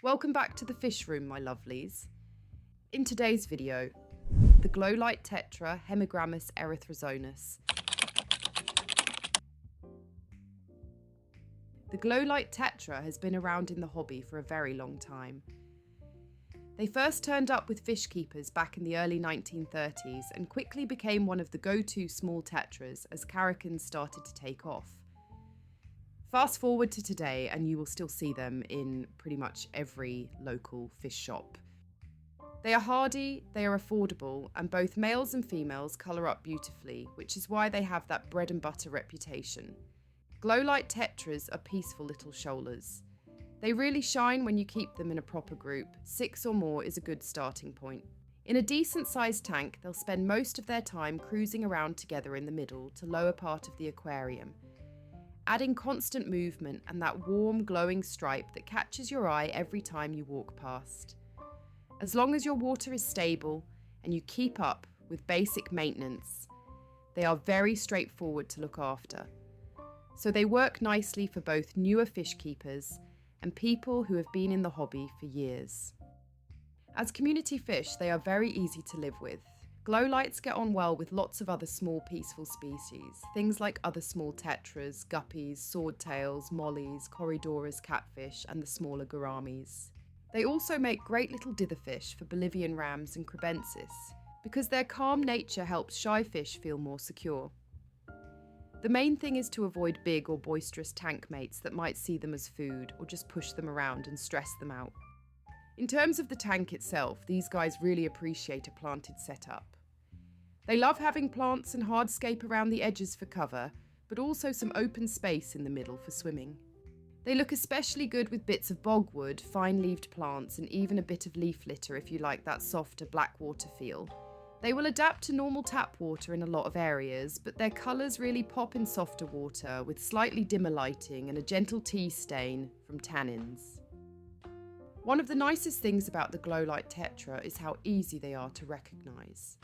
Welcome back to the fish room, my lovelies. In today's video, the Glowlight Tetra Hemigrammus erythrozonus. The Glowlight Tetra has been around in the hobby for a very long time. They first turned up with fish keepers back in the early 1930s and quickly became one of the go-to small tetras as caracans started to take off. Fast forward to today and you will still see them in pretty much every local fish shop. They are hardy, they are affordable, and both males and females colour up beautifully, which is why they have that bread and butter reputation. Glowlight tetras are peaceful little shoalers. They really shine when you keep them in a proper group. 6 or more is a good starting point. In a decent sized tank, they'll spend most of their time cruising around together in the middle to lower part of the aquarium, adding constant movement and that warm glowing stripe that catches your eye every time you walk past. As long as your water is stable and you keep up with basic maintenance, they are very straightforward to look after. So they work nicely for both newer fish keepers and people who have been in the hobby for years. As community fish, they are very easy to live with. Glowlights get on well with lots of other small peaceful species, things like other small tetras, guppies, swordtails, mollies, corridoras, catfish, and the smaller gouramis. They also make great little ditherfish for Bolivian rams and crebensis, because their calm nature helps shy fish feel more secure. The main thing is to avoid big or boisterous tankmates that might see them as food or just push them around and stress them out. In terms of the tank itself, these guys really appreciate a planted setup. They love having plants and hardscape around the edges for cover, but also some open space in the middle for swimming. They look especially good with bits of bogwood, fine-leaved plants, and even a bit of leaf litter if you like that softer black water feel. They will adapt to normal tap water in a lot of areas, but their colours really pop in softer water with slightly dimmer lighting and a gentle tea stain from tannins. One of the nicest things about the Glowlight Tetra is how easy they are to recognise.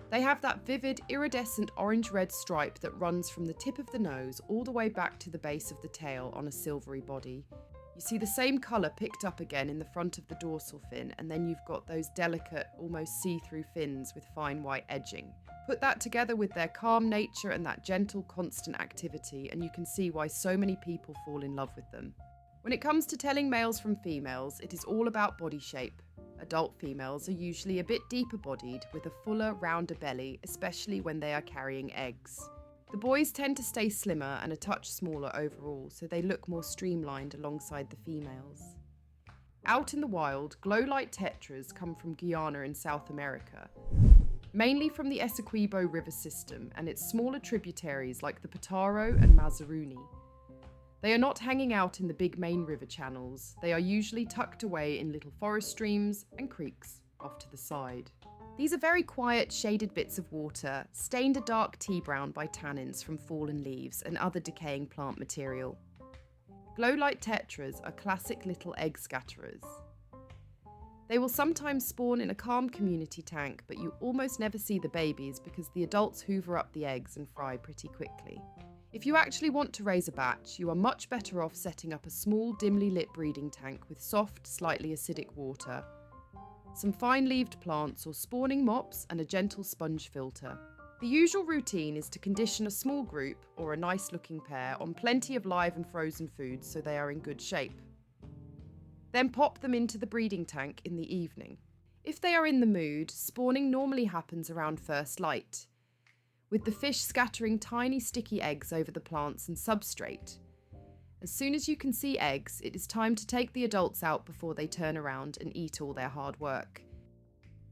They have that vivid iridescent orange-red stripe that runs from the tip of the nose all the way back to the base of the tail on a silvery body. You see the same colour picked up again in the front of the dorsal fin, and then you've got those delicate, almost see-through fins with fine white edging. Put that together with their calm nature and that gentle, constant activity, and you can see why so many people fall in love with them. When it comes to telling males from females, it is all about body shape. Adult females are usually a bit deeper bodied with a fuller, rounder belly, especially when they are carrying eggs. The boys tend to stay slimmer and a touch smaller overall, so they look more streamlined alongside the females. Out in the wild, Glowlight tetras come from Guyana in South America, mainly from the Essequibo River system and its smaller tributaries like the Potaro and Mazaruni. They are not hanging out in the big main river channels. They are usually tucked away in little forest streams and creeks off to the side. These are very quiet, shaded bits of water, stained a dark tea brown by tannins from fallen leaves and other decaying plant material. Glowlight tetras are classic little egg scatterers. They will sometimes spawn in a calm community tank, but you almost never see the babies because the adults hoover up the eggs and fry pretty quickly. If you actually want to raise a batch, you are much better off setting up a small, dimly lit breeding tank with soft, slightly acidic water, some fine-leaved plants or spawning mops, and a gentle sponge filter. The usual routine is to condition a small group, or a nice-looking pair, on plenty of live and frozen foods so they are in good shape. Then pop them into the breeding tank in the evening. If they are in the mood, spawning normally happens around first light, with the fish scattering tiny sticky eggs over the plants and substrate. As soon as you can see eggs, it is time to take the adults out before they turn around and eat all their hard work.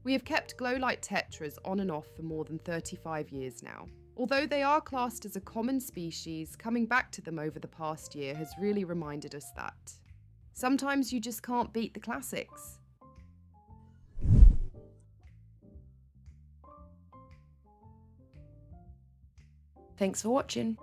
We have kept Glowlight tetras on and off for more than 35 years now. Although they are classed as a common species, coming back to them over the past year has really reminded us that sometimes you just can't beat the classics. Thanks for watching.